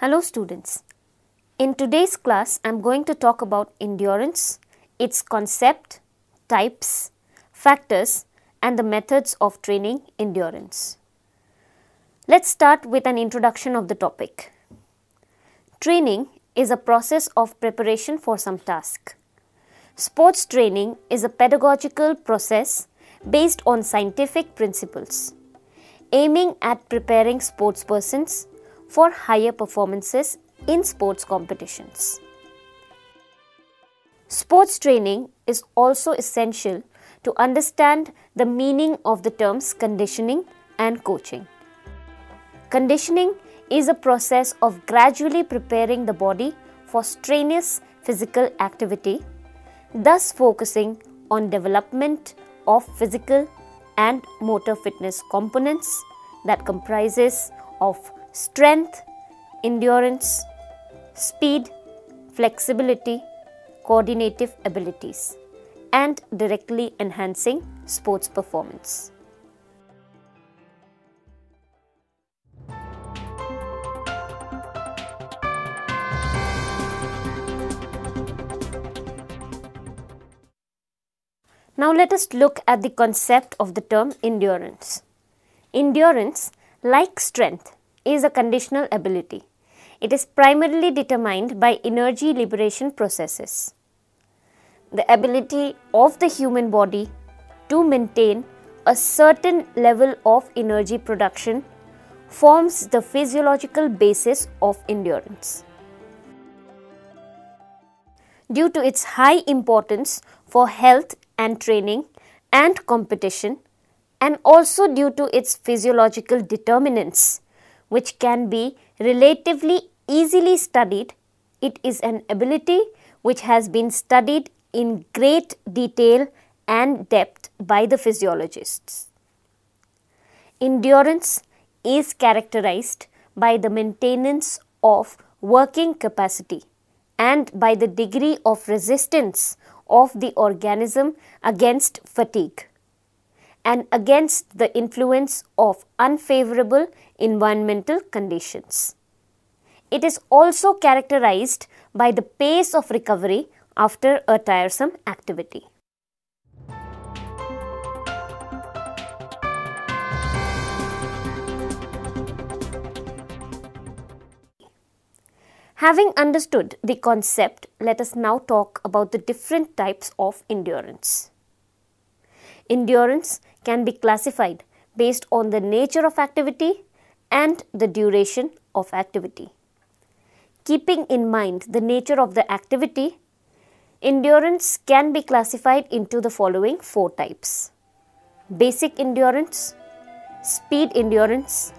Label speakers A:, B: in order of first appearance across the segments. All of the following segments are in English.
A: Hello students. In today's class, I am going to talk about endurance, its concept, types, factors and the methods of training endurance. Let's start with an introduction of the topic. Training is a process of preparation for some task. Sports training is a pedagogical process based on scientific principles, aiming at preparing sportspersons for higher performances in sports competitions. Sports training is also essential to understand the meaning of the terms conditioning and coaching. Conditioning is a process of gradually preparing the body for strenuous physical activity, thus focusing on development of physical and motor fitness components that comprises of strength, endurance, speed, flexibility, coordinative abilities, and directly enhancing sports performance. Now let us look at the concept of the term endurance. Endurance, like strength, is a conditional ability. It is primarily determined by energy liberation processes. The ability of the human body to maintain a certain level of energy production forms the physiological basis of endurance. Due to its high importance for health and training and competition, and also due to its physiological determinants, which can be relatively easily studied, it is an ability which has been studied in great detail and depth by the physiologists. Endurance is characterized by the maintenance of working capacity and by the degree of resistance of the organism against fatigue and against the influence of unfavorable environmental conditions. It is also characterized by the pace of recovery after a tiresome activity. Having understood the concept, let us now talk about the different types of endurance. Endurance can be classified based on the nature of activity and the duration of activity. Keeping in mind the nature of the activity, endurance can be classified into the following four types: basic endurance, speed endurance,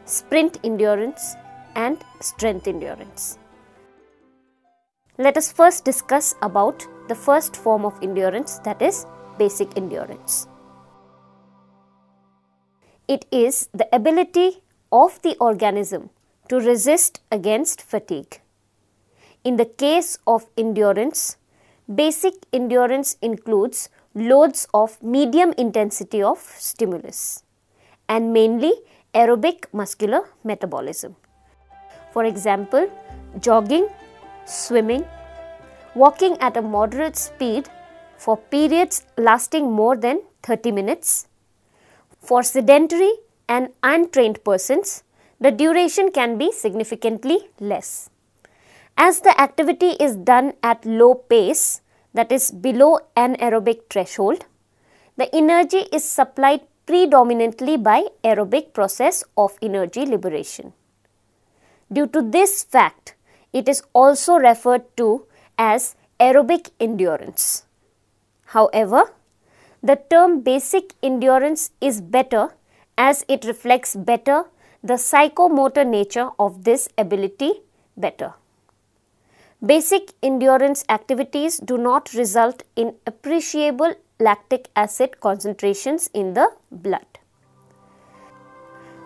A: sprint endurance, and strength endurance. Let us first discuss about the first form of endurance, that is basic endurance. It is the ability of the organism to resist against fatigue. In the case of endurance, basic endurance includes loads of medium intensity of stimulus and mainly aerobic muscular metabolism. For example, jogging, swimming, walking at a moderate speed for periods lasting more than 30 minutes. For sedentary and untrained persons, the duration can be significantly less. As the activity is done at low pace, that is below anaerobic threshold, the energy is supplied predominantly by aerobic process of energy liberation. Due to this fact, it is also referred to as aerobic endurance. However, the term basic endurance is better as it reflects better the psychomotor nature of this ability better. Basic endurance activities do not result in appreciable lactic acid concentrations in the blood.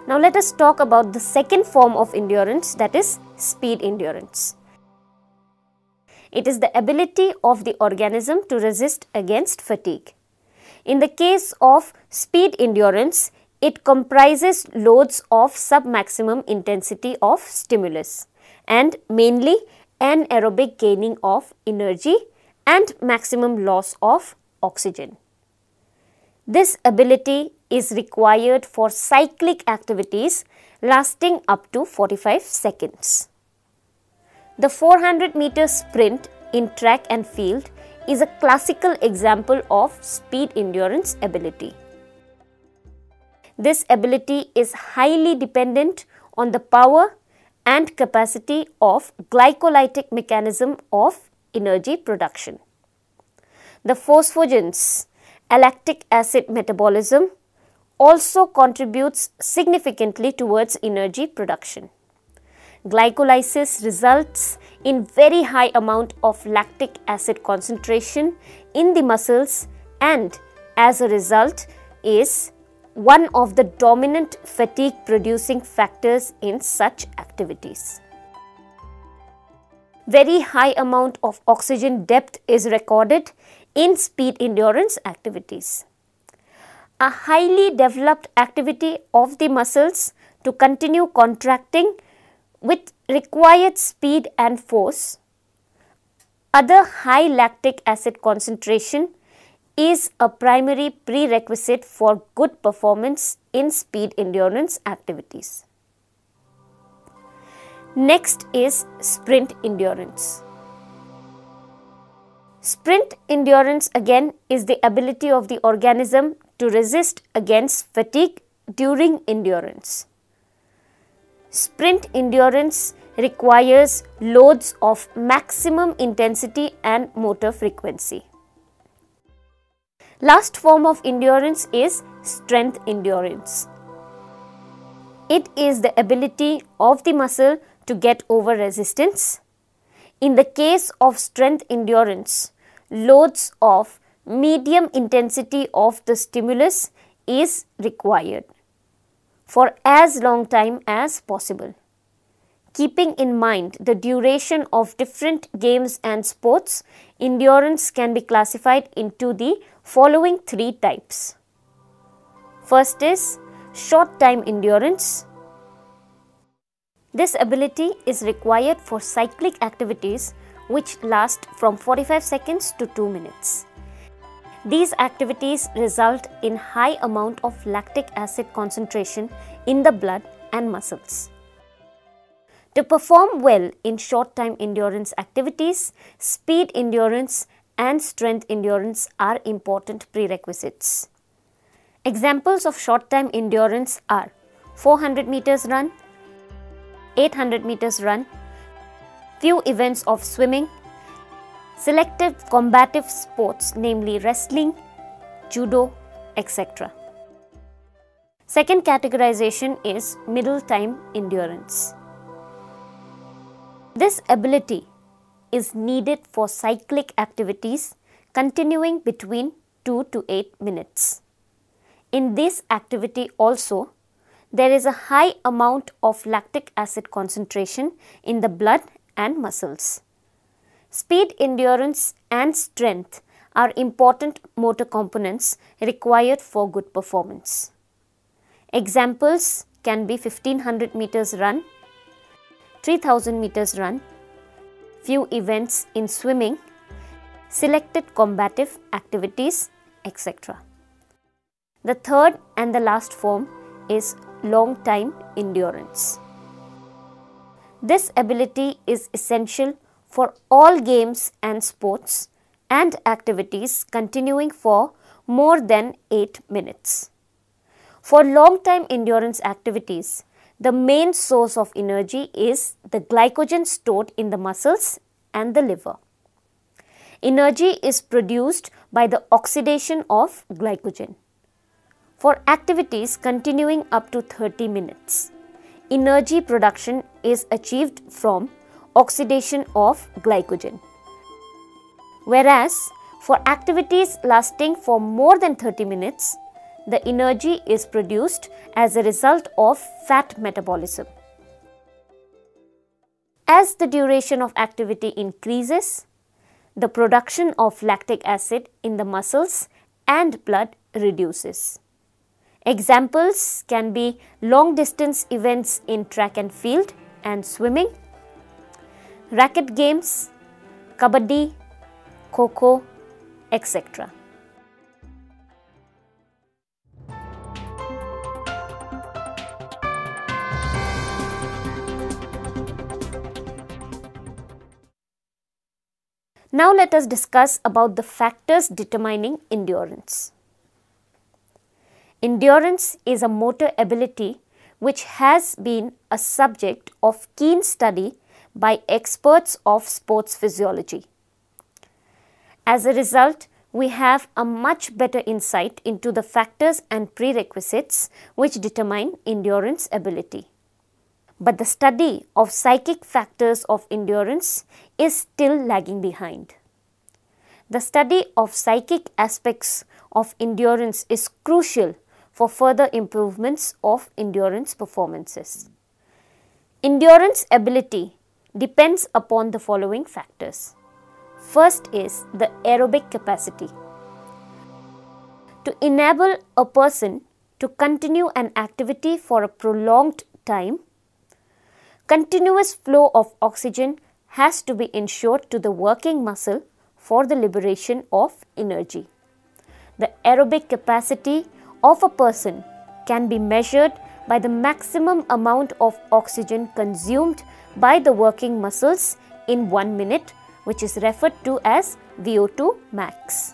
A: Now let us talk about the second form of endurance, that is speed endurance. It is the ability of the organism to resist against fatigue. In the case of speed endurance, it comprises loads of sub-maximum intensity of stimulus and mainly anaerobic gaining of energy and maximum loss of oxygen. This ability is required for cyclic activities lasting up to 45 seconds. The 400-meter sprint in track and field is a classical example of speed endurance ability. This ability is highly dependent on the power and capacity of glycolytic mechanism of energy production. The phosphogens, lactic acid metabolism, also contributes significantly towards energy production. Glycolysis results in very high amount of lactic acid concentration in the muscles and as a result is one of the dominant fatigue producing factors in such activities. Very high amount of oxygen depth is recorded in speed endurance activities. A highly developed activity of the muscles to continue contracting with required speed and force. Other high lactic acid concentration is a primary prerequisite for good performance in speed endurance activities. Next is sprint endurance. Sprint endurance again is the ability of the organism to resist against fatigue during endurance. Sprint endurance requires loads of maximum intensity and motor frequency. Last form of endurance is strength endurance. It is the ability of the muscle to get over resistance. In the case of strength endurance, loads of medium intensity of the stimulus is required for as long time as possible. Keeping in mind the duration of different games and sports, endurance can be classified into the following three types. First is short time endurance. This ability is required for cyclic activities which last from 45 seconds to 2 minutes. These activities result in high amount of lactic acid concentration in the blood and muscles. To perform well in short time endurance activities, speed endurance and strength endurance are important prerequisites. Examples of short time endurance are 400 meters run, 800 meters run, few events of swimming, selected combative sports namely wrestling, judo, etc. Second categorization is middle time endurance. This ability is needed for cyclic activities continuing between 2 to 8 minutes. In this activity also, there is a high amount of lactic acid concentration in the blood and muscles. Speed endurance and strength are important motor components required for good performance. Examples can be 1500 meters run, 3000 meters run, few events in swimming, selected combative activities, etc. The third and the last form is long time endurance. This ability is essential for all games and sports and activities continuing for more than 8 minutes. For long time endurance activities, the main source of energy is the glycogen stored in the muscles and the liver. Energy is produced by the oxidation of glycogen. For activities continuing up to 30 minutes, energy production is achieved from oxidation of glycogen. Whereas, for activities lasting for more than 30 minutes, the energy is produced as a result of fat metabolism. As the duration of activity increases, the production of lactic acid in the muscles and blood reduces. Examples can be long distance events in track and field and swimming, racket games, kabaddi, kho-kho, etc. Now let us discuss about the factors determining endurance. Endurance is a motor ability which has been a subject of keen study by experts of sports physiology. As a result, we have a much better insight into the factors and prerequisites which determine endurance ability. But the study of psychic factors of endurance is still lagging behind. The study of psychic aspects of endurance is crucial for further improvements of endurance performances. Endurance ability depends upon the following factors. First is the aerobic capacity. To enable a person to continue an activity for a prolonged time, continuous flow of oxygen has to be ensured to the working muscle for the liberation of energy. The aerobic capacity of a person can be measured by the maximum amount of oxygen consumed by the working muscles in 1 minute, which is referred to as VO2 max.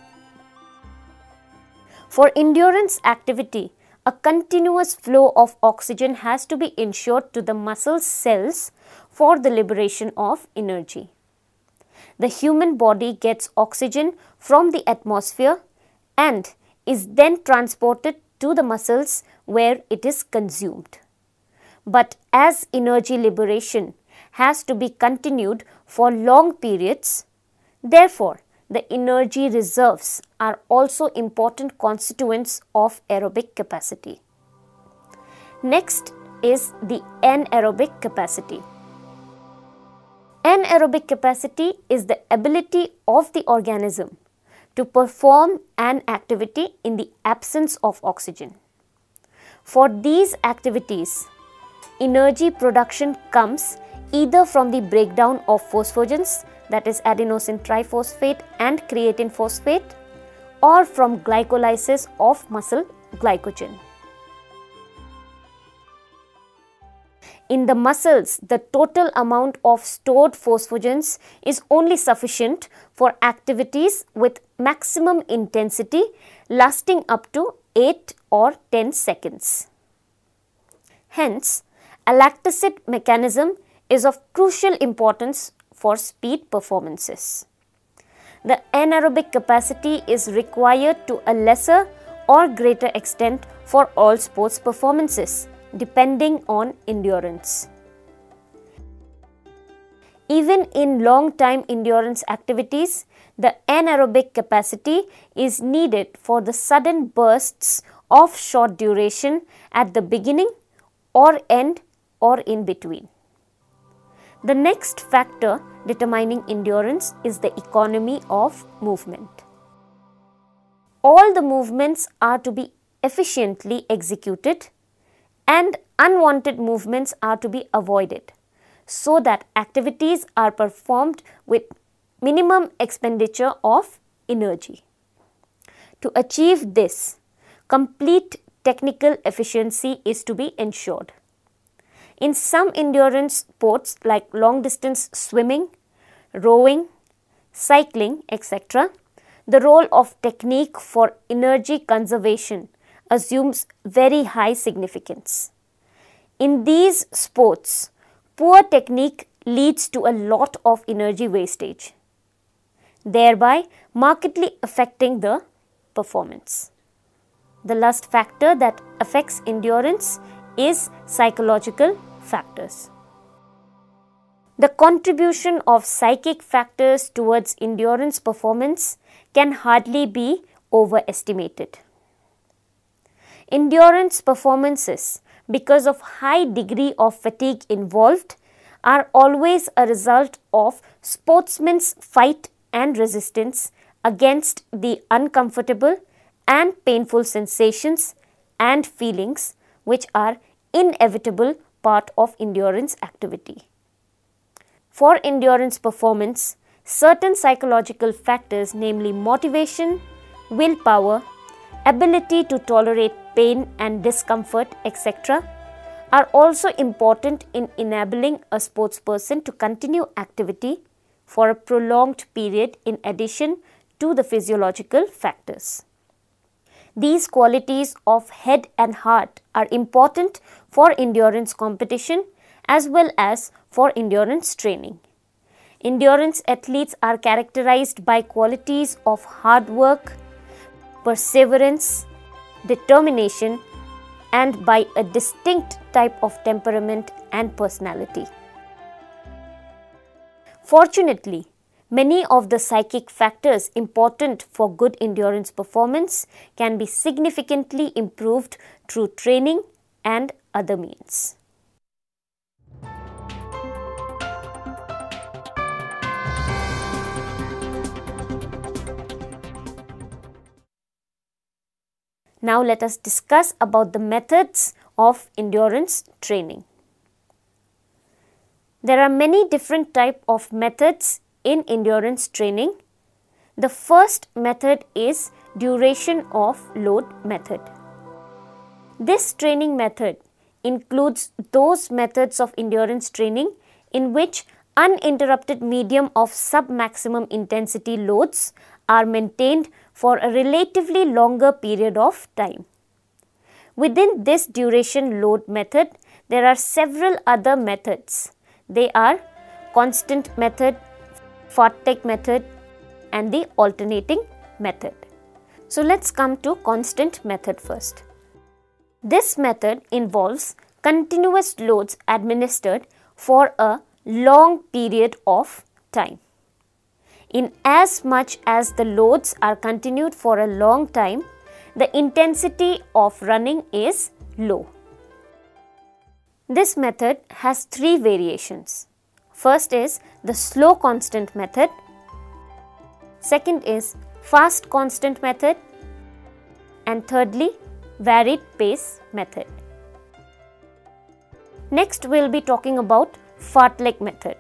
A: For endurance activity, a continuous flow of oxygen has to be ensured to the muscle cells for the liberation of energy. The human body gets oxygen from the atmosphere and is then transported to the muscles where it is consumed. But as energy liberation has to be continued for long periods, therefore, the energy reserves are also important constituents of aerobic capacity. Next is the anaerobic capacity. Anaerobic capacity is the ability of the organism to perform an activity in the absence of oxygen. For these activities, energy production comes either from the breakdown of phosphogens, that is adenosine triphosphate and creatine phosphate, or from glycolysis of muscle glycogen. In the muscles, the total amount of stored phosphogens is only sufficient for activities with maximum intensity lasting up to 8 or 10 seconds. Hence, a lactate mechanism is of crucial importance for speed performances. The anaerobic capacity is required to a lesser or greater extent for all sports performances, depending on endurance. Even in long time endurance activities, the anaerobic capacity is needed for the sudden bursts of short duration at the beginning or end or in between. The next factor determining endurance is the economy of movement. All the movements are to be efficiently executed and unwanted movements are to be avoided so that activities are performed with minimum expenditure of energy. To achieve this, complete technical efficiency is to be ensured. In some endurance sports like long distance swimming, rowing, cycling, etc., the role of technique for energy conservation assumes very high significance. In these sports, poor technique leads to a lot of energy wastage, thereby markedly affecting the performance. The last factor that affects endurance is psychological factors. The contribution of psychic factors towards endurance performance can hardly be overestimated. Endurance performances, because of high degree of fatigue involved, are always a result of sportsmen's fight and resistance against the uncomfortable and painful sensations and feelings which are inevitable part of endurance activity. for endurance performance, certain psychological factors, namely motivation, willpower, ability to tolerate pain and discomfort, etc., are also important in enabling a sportsperson to continue activity for a prolonged period in addition to the physiological factors. These qualities of head and heart are important for endurance competition as well as for endurance training. Endurance athletes are characterized by qualities of hard work, perseverance, determination, and by a distinct type of temperament and personality. Fortunately, many of the psychic factors important for good endurance performance can be significantly improved through training and other means. Now let us discuss about the methods of endurance training. There are many different types of methods in endurance training. The first method is duration of load method. This training method includes those methods of endurance training in which uninterrupted medium of sub-maximum intensity loads are maintained for a relatively longer period of time. Within this duration load method, there are several other methods. They are constant method, Fartlek method, and the alternating method. So let's come to constant method first. This method involves continuous loads administered for a long period of time. In as much as the loads are continued for a long time, the intensity of running is low. This method has three variations. First is the slow constant method. Second is fast constant method. And thirdly, varied pace method. Next, we will be talking about Fartlek method.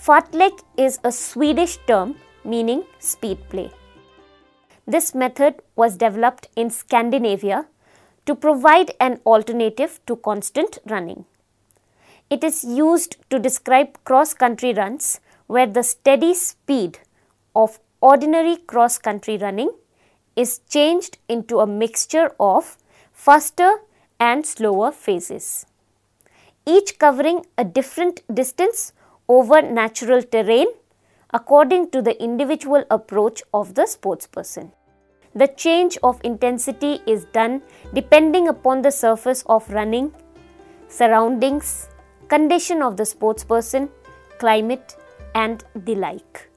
A: Fartlek is a Swedish term meaning speed play. This method was developed in Scandinavia to provide an alternative to constant running. It is used to describe cross-country runs where the steady speed of ordinary cross-country running is changed into a mixture of faster and slower phases, each covering a different distance over natural terrain according to the individual approach of the sportsperson. The change of intensity is done depending upon the surface of running, surroundings, condition of the sportsperson, climate, and the like.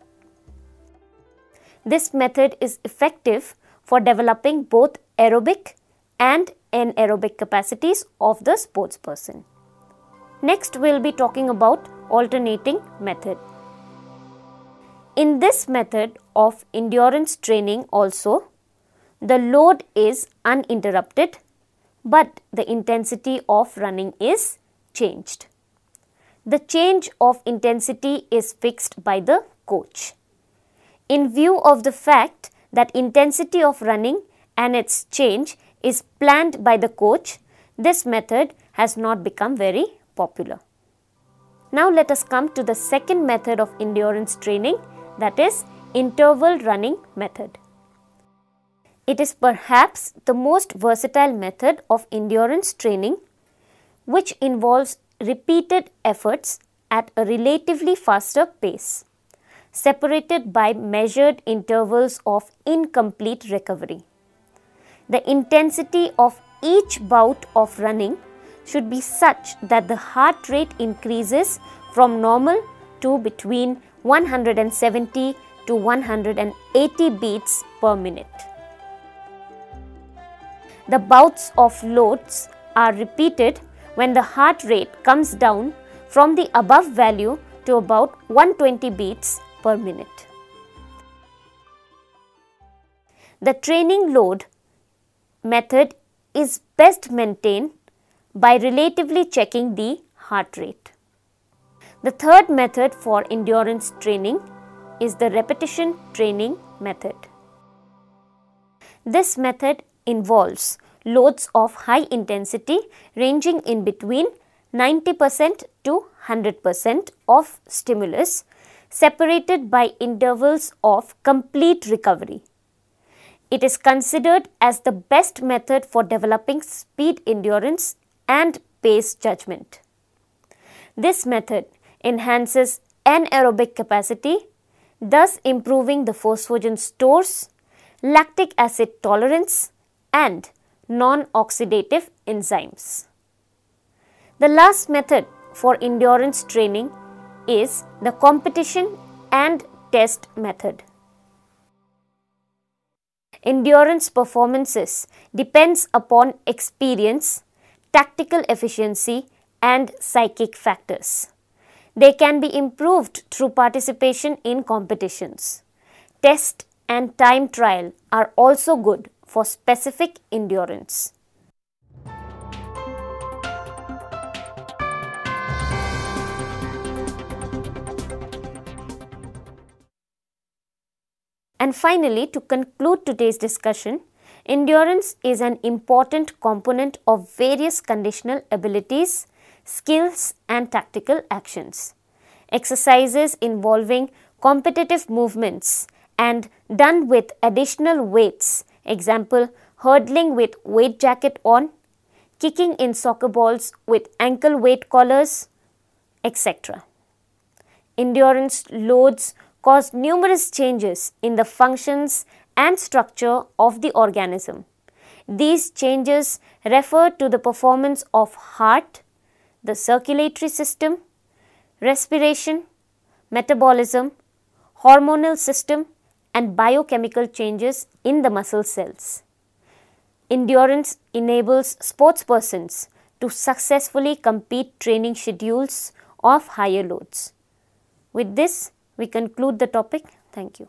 A: This method is effective for developing both aerobic and anaerobic capacities of the sportsperson. Next, we will be talking about alternating method. In this method of endurance training also, the load is uninterrupted, but the intensity of running is changed. The change of intensity is fixed by the coach. In view of the fact that intensity of running and its change is planned by the coach, this method has not become very popular. Now let us come to the second method of endurance training, that is interval running method. It is perhaps the most versatile method of endurance training, which involves repeated efforts at a relatively faster pace, separated by measured intervals of incomplete recovery. The intensity of each bout of running should be such that the heart rate increases from normal to between 170 to 180 beats per minute. The bouts of loads are repeated when the heart rate comes down from the above value to about 120 beats per minute. The training load method is best maintained by relatively checking the heart rate. The third method for endurance training is the repetition training method. This method involves loads of high intensity ranging in between 90% to 100% of stimulus, separated by intervals of complete recovery. It is considered as the best method for developing speed endurance and pace judgment. This method enhances anaerobic capacity, thus improving the phosphagen stores, lactic acid tolerance, and non-oxidative enzymes. The last method for endurance training is the competition and test method. Endurance performances depends upon experience, tactical efficiency, and psychic factors. They can be improved through participation in competitions. Test and time trial are also good for specific endurance. And finally, to conclude today's discussion, endurance is an important component of various conditional abilities, skills, and tactical actions. Exercises involving competitive movements and done with additional weights, example, hurdling with weight jacket on, kicking in soccer balls with ankle weight collars, etc. Endurance loads cause numerous changes in the functions and structure of the organism. These changes refer to the performance of heart, the circulatory system, respiration, metabolism, hormonal system, and biochemical changes in the muscle cells. Endurance enables sportspersons to successfully complete training schedules of higher loads. With this, we conclude the topic. Thank you.